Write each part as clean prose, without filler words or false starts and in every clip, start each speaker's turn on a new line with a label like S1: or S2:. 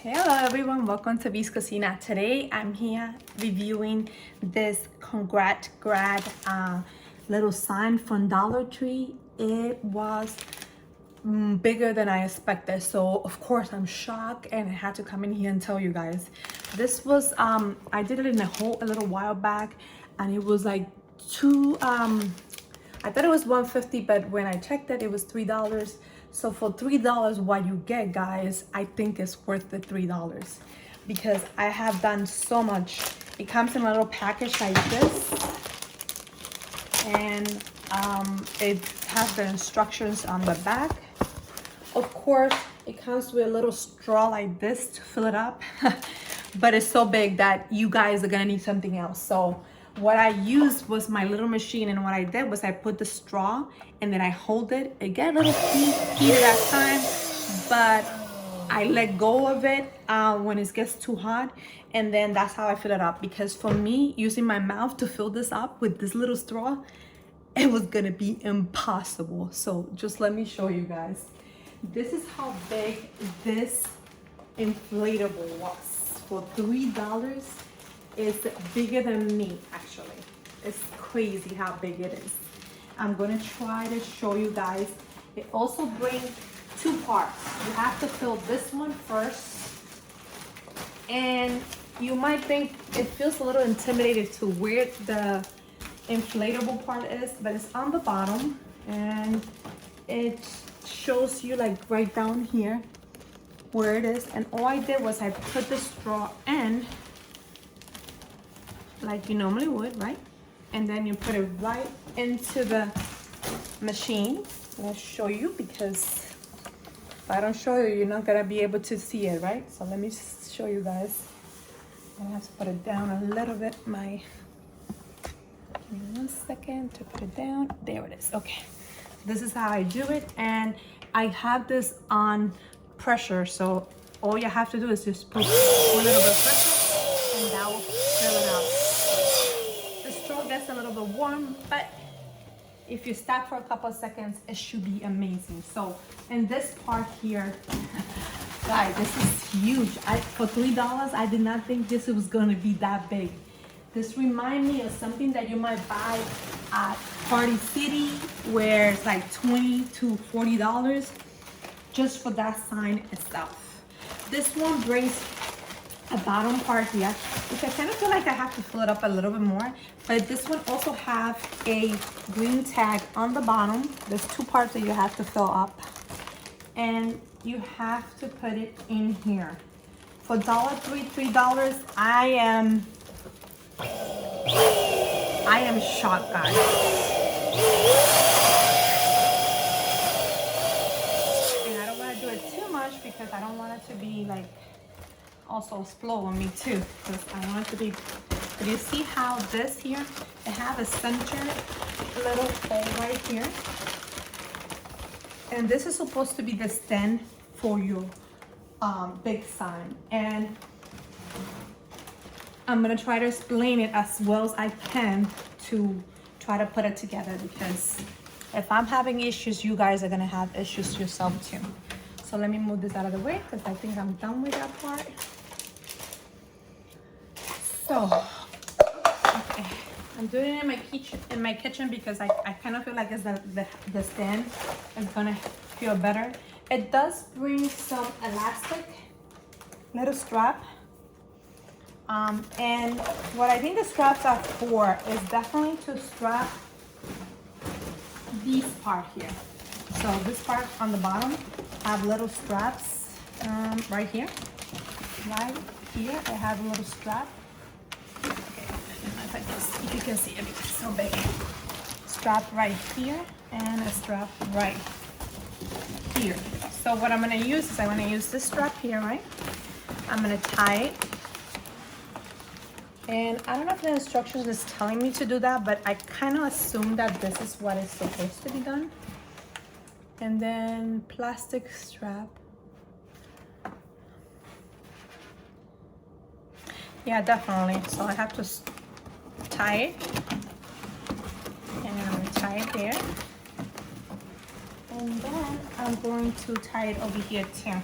S1: Hello everyone, welcome to V's Cocina. Today I'm here reviewing this Congrats Grad little sign from Dollar Tree. It was bigger than I expected, so of course I'm shocked and I had to come in here and tell you guys. This was I did it in a little while back, and it was like I thought it was $1.50, but when I checked it, it was $3. So for $3, what you get, guys, I think it's worth the $3 because I have done so much. It comes in a little package like this, and it has the instructions on the back. Of course, it comes with a little straw like this to fill it up, but it's so big that you guys are gonna need something else. So what I used was my little machine, and what I did was I put the straw and then I hold it. It got a little heated at times, but I let go of it when it gets too hot, and then that's how I fill it up. Because for me, using my mouth to fill this up with this little straw, it was gonna be impossible. So just let me show you guys. This is how big this inflatable was. For $3, it's bigger than me, actually. It's crazy how big it is. I'm gonna try to show you guys. It also brings two parts. You have to fill this one first, and you might think it feels a little intimidated to where the inflatable part is, but it's on the bottom, and it shows you like right down here where it is. And all I did was I put the straw in like you normally would, right? And then you put it right into the machine. I'll show you, because if I don't show you, you're not gonna be able to see it, right? So let me just show you guys. I have to put it down a little bit. Give me 1 second to put it down. There it is. Okay, this is how I do it, and I have this on pressure, so all you have to do is just put a little bit of pressure, and that will fill it out. The straw gets a little bit warm, but if you stop for a couple of seconds, it should be amazing. So, in this part here, guys, this is huge. For $3, I did not think this was gonna be that big. This reminds me of something that you might buy at Party City, where it's like $20 to $40 just for that sign itself. This one brings a bottom part here, which I kind of feel like I have to fill it up a little bit more. But this one also have a green tag on the bottom. There's two parts that you have to fill up, and you have to put it in here. For $3, I am shocked, guys. And I don't want to do it too much because I don't want it to be like also explode on me too, because I want it to be. But you see how this here, it have a center little hole right here, and this is supposed to be the stand for your big sign. And I'm gonna try to explain it as well as I can to try to put it together, because if I'm having issues, you guys are gonna have issues yourself too. So let me move this out of the way, because I think I'm done with that part. So, okay, I'm doing it in my kitchen because I kind of feel like it's the stand is gonna feel better. It does bring some elastic little strap. And what I think the straps are for is definitely to strap these part here. So this part on the bottom have little straps right here. Right here, I have a little strap. Okay, I don't know if you can see it because it's so big. Strap right here and a strap right here. So what I'm gonna use is I'm gonna use this strap here, right? I'm gonna tie it. And I don't know if the instructions is telling me to do that, but I kind of assume that this is what is supposed to be done. And then plastic strap. Yeah, definitely. So I have to tie it. And I'm going to tie it there. And then I'm going to tie it over here too.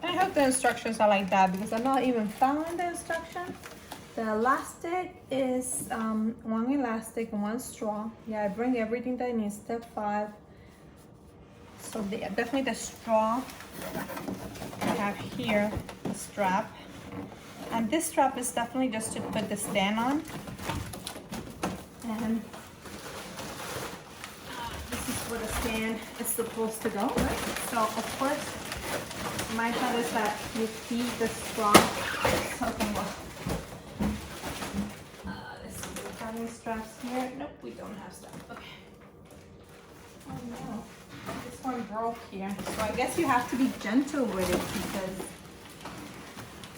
S1: I hope the instructions are like that because I'm not even following the instruction. The elastic is one elastic, one straw. Yeah, I bring everything that I need. Step 5. So definitely the straw. I have here the strap. And this strap is definitely just to put the stand on. And this is where the stand is supposed to go, right? So of course, my thought is that you feed the straw. Okay, well, let's see, do we have any straps here? Nope, we don't have straps. Okay. Oh no, this one broke here. So I guess you have to be gentle with it because,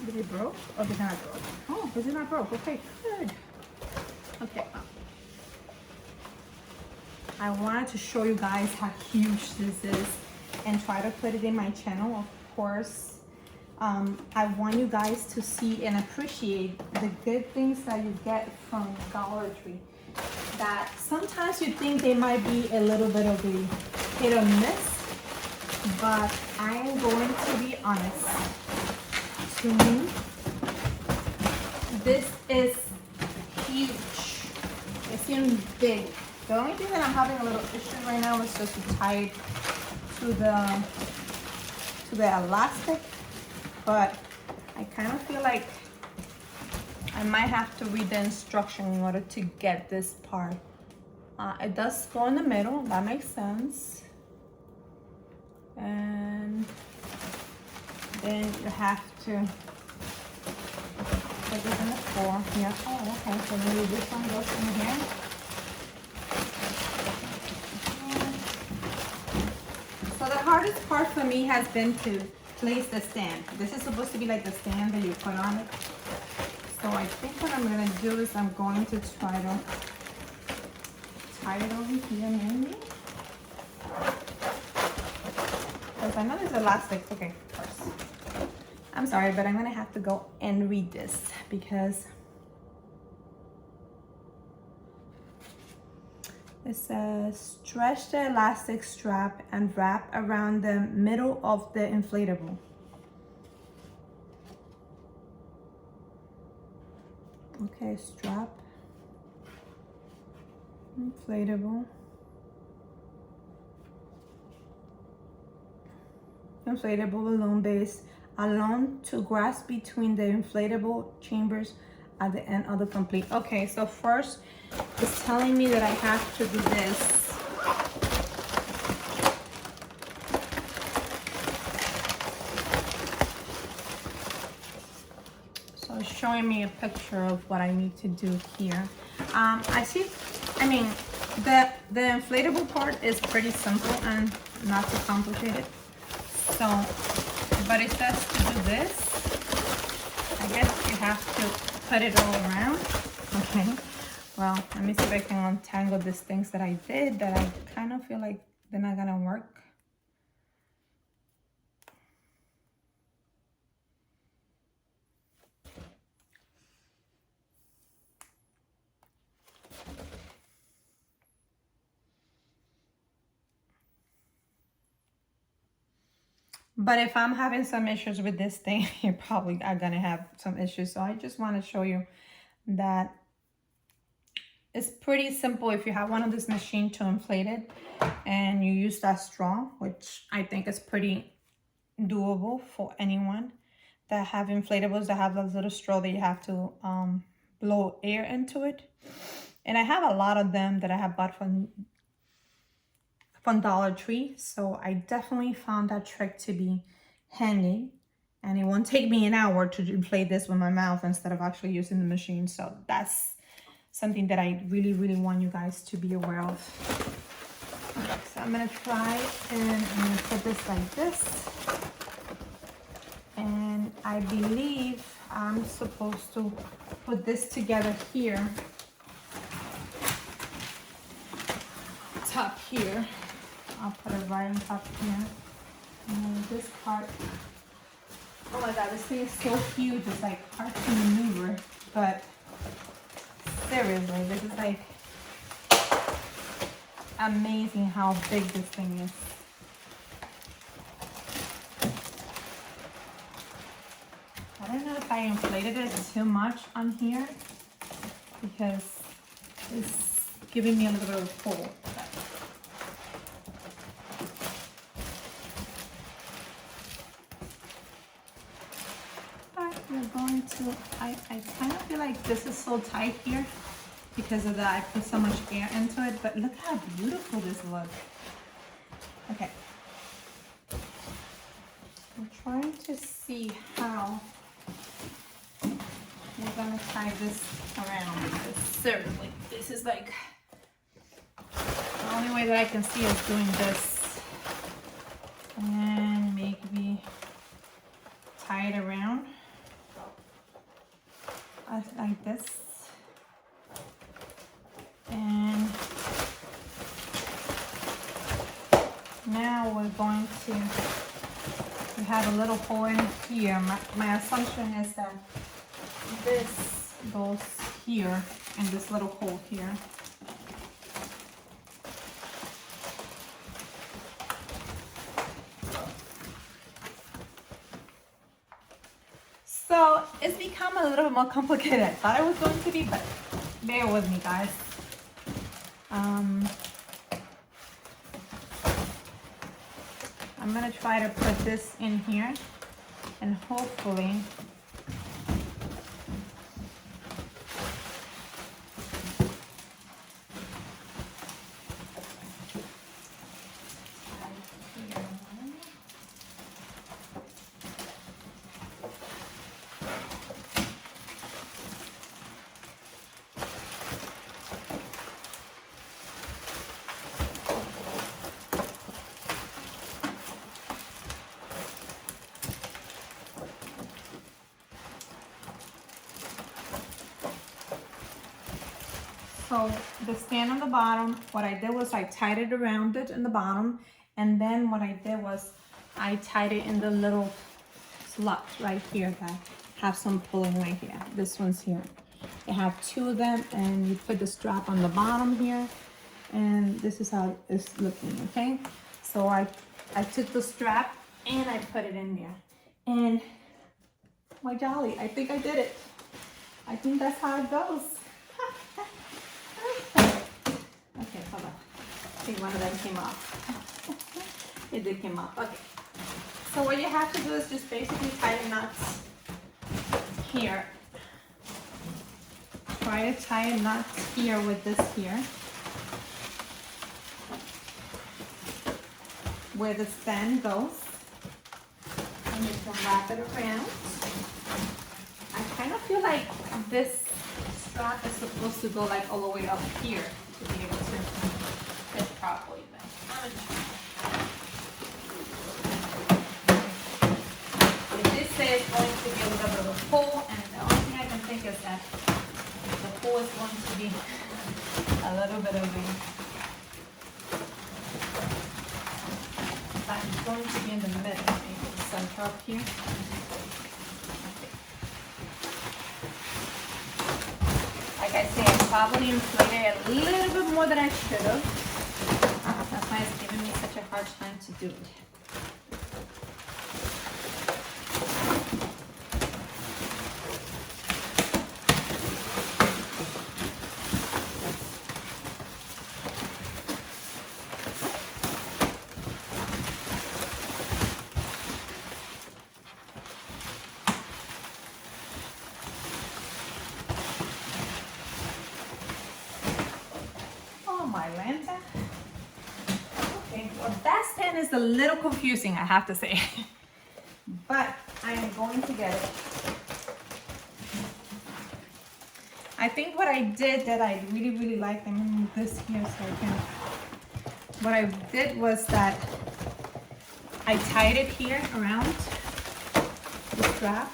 S1: did it broke? Oh, did it not broke? Oh, is it not broke? Okay, good. Okay. I wanted to show you guys how huge this is and try to put it in my channel, of course. I want you guys to see and appreciate the good things that you get from Dollar Tree. That sometimes you think they might be a little bit of a hit or miss, but I am going to be honest. To me, this is huge. It seems big. The only thing that I'm having a little issue right now is just to tie it to the elastic, but I kind of feel like I might have to read the instruction in order to get this part. It does go in the middle, that makes sense. And then you have to put this in the floor. Yeah. Oh, okay. So maybe this one goes in here. So the hardest part for me has been to place the stand. This is supposed to be like the stand that you put on it. So I think what I'm gonna do is I'm going to try to tie it over here maybe. Because I know there's elastic. Okay, first. I'm sorry, but I'm gonna have to go and read this because it says stretch the elastic strap and wrap around the middle of the inflatable. Okay, strap, inflatable, balloon base, alone to grasp between the inflatable chambers at the end of the complete. Okay, so first it's telling me that I have to do this. So it's showing me a picture of what I need to do here. I see, I mean, the inflatable part is pretty simple and not too complicated. So, but it says to do this. I guess you have to put it all around. Okay. Well, let me see if I can untangle these things that I did that I kind of feel like they're not gonna work. But if I'm having some issues with this thing, you probably are gonna have some issues. So I just want to show you that it's pretty simple if you have one of this machine to inflate it and you use that straw, which I think is pretty doable for anyone that have inflatables that have that little straw that you have to blow air into it. And I have a lot of them that I have bought from Dollar Tree, so I definitely found that trick to be handy, and it won't take me an hour to inflate this with my mouth instead of actually using the machine. So that's something that I really want you guys to be aware of. Okay, so I'm gonna try and I'm gonna put this like this, and I believe I'm supposed to put this together here, top here. I'll put it right on top here. And then this part, oh my god, this thing is so huge, it's like hard to maneuver. But seriously, this is like amazing how big this thing is. if I inflated it too much on here because it's giving me a little bit of pull. But we're going to, I kind of feel like this is so tight here because of that. I put so much air into it, but look how beautiful this looks. Okay. I'm trying to see how we're gonna tie this around because certainly this is like the only way that I can see is doing this and maybe tie it around like this, and now we're going to, we have a little hole in here. My assumption is that this goes here in this little hole here. So it's become a little bit more complicated. I thought it was going to be, but bear with me, guys. I'm gonna try to put this in here and hopefully so the stand on the bottom, what I did was I tied it around it in the bottom, and then what I did was I tied it in the little slot right here that have some pulling right here. This one's here. I have two of them, and you put the strap on the bottom here, and this is how it's looking, okay? So I took the strap and I put it in there, and my jolly, I think I did it. I think that's how it goes. Okay, hold on. I think one of them came off. It did come off. Okay. So what you have to do is just basically tie the knots here. Try to tie a knot here with this here, where the stand goes, and you can wrap it around. I kind of feel like this strap is supposed to go like all the way up here to be able to fit properly. Then I'm gonna try. This is going to be a little bit of a pull, and the only thing I can think is that the pull is going to be a little bit of a, it's going to be in the middle, maybe the center up here. Like I say, I probably inflated it a little bit more than I should have. That's why it's giving me such a hard time to do it. Is a little confusing, I have to say, but I am going to get it. I think what I did that I really liked, I'm gonna move this here so I can, what I did was that I tied it here around the strap,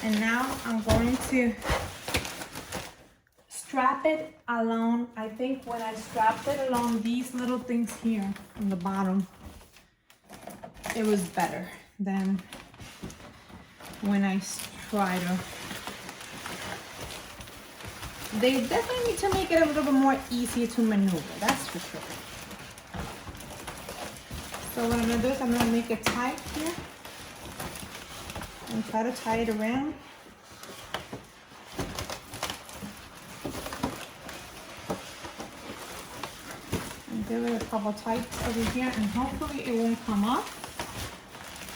S1: and now I'm going to strap it along. I think when I strapped it along these little things here on the bottom, it was better than when I try to. They definitely need to make it a little bit more easier to maneuver, that's for sure. So what I'm gonna do is I'm gonna make it tight here, and try to tie it around. And give it a couple tights over here, and hopefully it won't come off.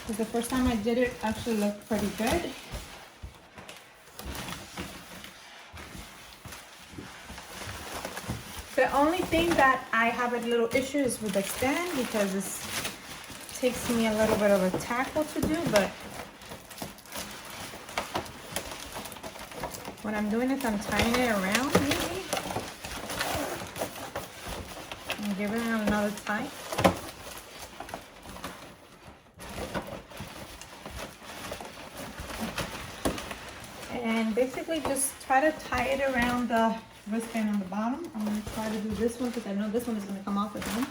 S1: Because the first time I did it actually looked pretty good. The only thing that I have a little issue is with the stand, because it takes me a little bit of a tackle to do, but what I'm doing is I'm tying it around maybe. And giving it another tie. And basically just try to tie it around the wristband on the bottom. I'm going to try to do this one because I know this one is going to come off again.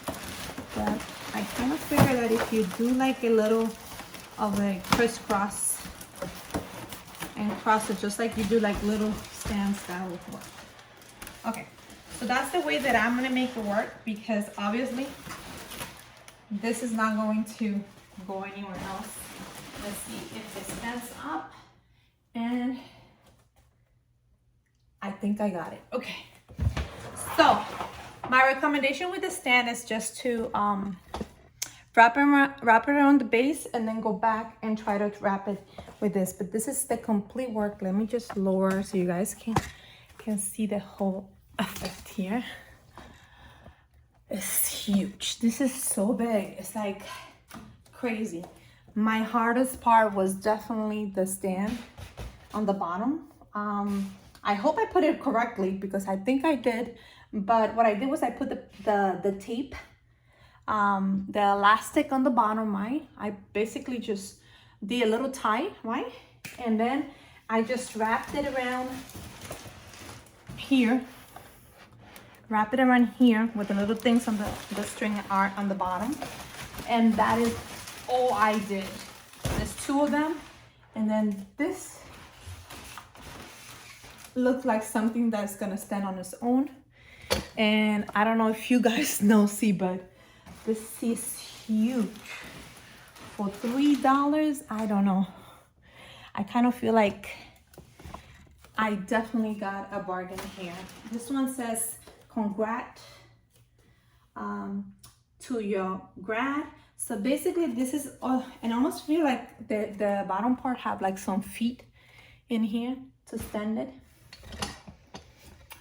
S1: But I kind of figure that if you do like a little of a crisscross and cross it just like you do like little stands, that would work. Okay, so that's the way that I'm going to make it work, because obviously this is not going to go anywhere else. Let's see if it stands up, and I think I got it. Okay, so my recommendation with the stand is just to wrap it around the base and then go back and try to wrap it with this. But this is the complete work. Let me just lower so you guys can see the whole effect here. It's huge. This is so big. It's like crazy. My hardest part was definitely the stand on the bottom. I hope I put it correctly, because I think I did. But what I did was I put the tape, the elastic on the bottom, right? I basically just did a little tie, right? And then I just wrapped it around here. Wrap it around here with the little things on the string are on the bottom. And that is all I did. There's two of them. And then this looks like something that's gonna stand on its own. And I don't know if you guys see, but this is huge. For $3, I don't know. I kind of feel like I definitely got a bargain here. This one says, "Congrats to your grad." So basically this is, and I almost feel like the bottom part have like some feet in here to stand it.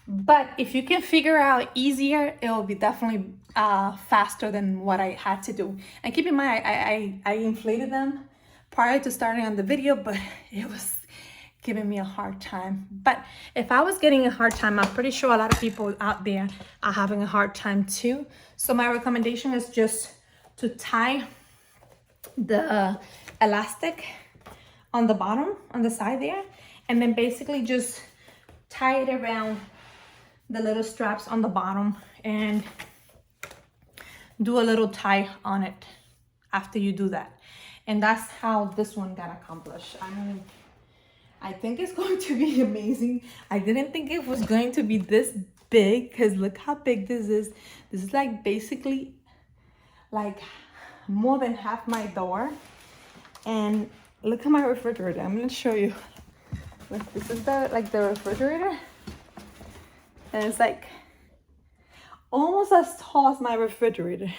S1: But if you can figure out easier, it will be definitely faster than what I had to do. And keep in mind, I inflated them prior to starting on the video, but it was giving me a hard time. But if I was getting a hard time, I'm pretty sure a lot of people out there are having a hard time too. So my recommendation is just to tie the elastic on the bottom, on the side there, and then basically just tie it around the little straps on the bottom and do a little tie on it after you do that. And that's how this one got accomplished. I mean, I think it's going to be amazing. I didn't think it was going to be this big, because look how big this is. This is like basically like more than half my door. And look at my refrigerator. I'm gonna show you. Look, this is the refrigerator. And it's like almost as tall as my refrigerator.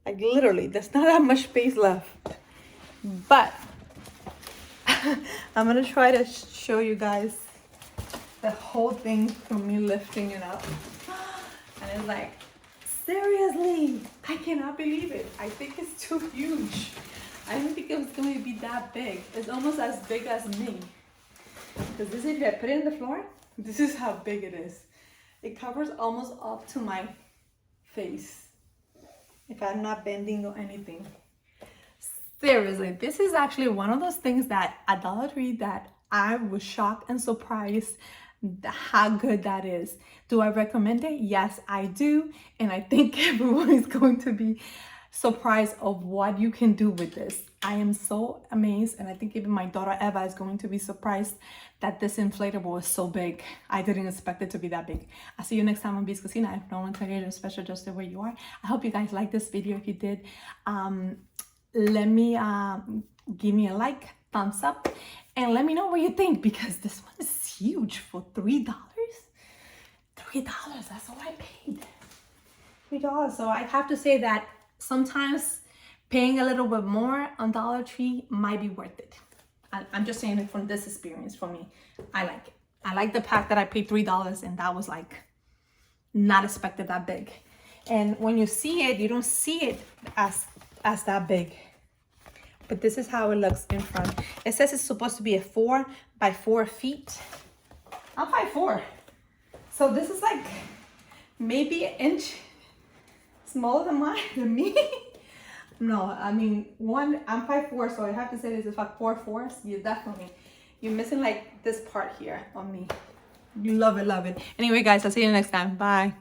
S1: Like literally, there's not that much space left. But I'm gonna try to show you guys the whole thing from me lifting it up. And it's like, seriously, I cannot believe it. I think it's too huge. I didn't think it was going to be that big. It's almost as big as me. Because this, if I put it in the floor, this is how big it is. It covers almost up to my face, if I'm not bending or anything. Seriously, this is actually one of those things that at Dollar Tree that I was shocked and surprised how good that is. Do I recommend it? Yes, I do. And I think everyone is going to be surprised of what you can do with this. I am so amazed, and I think even my daughter Eva is going to be surprised that this inflatable is so big. I didn't expect it to be that big. I'll see you next time on Bee's Cucina. I have no one to get a special just the way you are. I hope you guys liked this video. If you did, let me give me a like, thumbs up and let me know what you think, because this one is huge for $3. $3, that's all I paid. $3. So I have to say that sometimes paying a little bit more on Dollar Tree might be worth it. I'm just saying it from this experience. For me, I like it. I like the pack that I paid $3, and that was like not expected that big. And when you see it, you don't see it as that big. But this is how it looks in front. It says it's supposed to be a 4 by 4 feet. I'm 5'4". So this is like maybe an inch smaller than me. No, I mean, I'm 5'4", so I have to say this is like 4'4". You're missing like this part here on me. You love it, love it. Anyway, guys, I'll see you next time. Bye.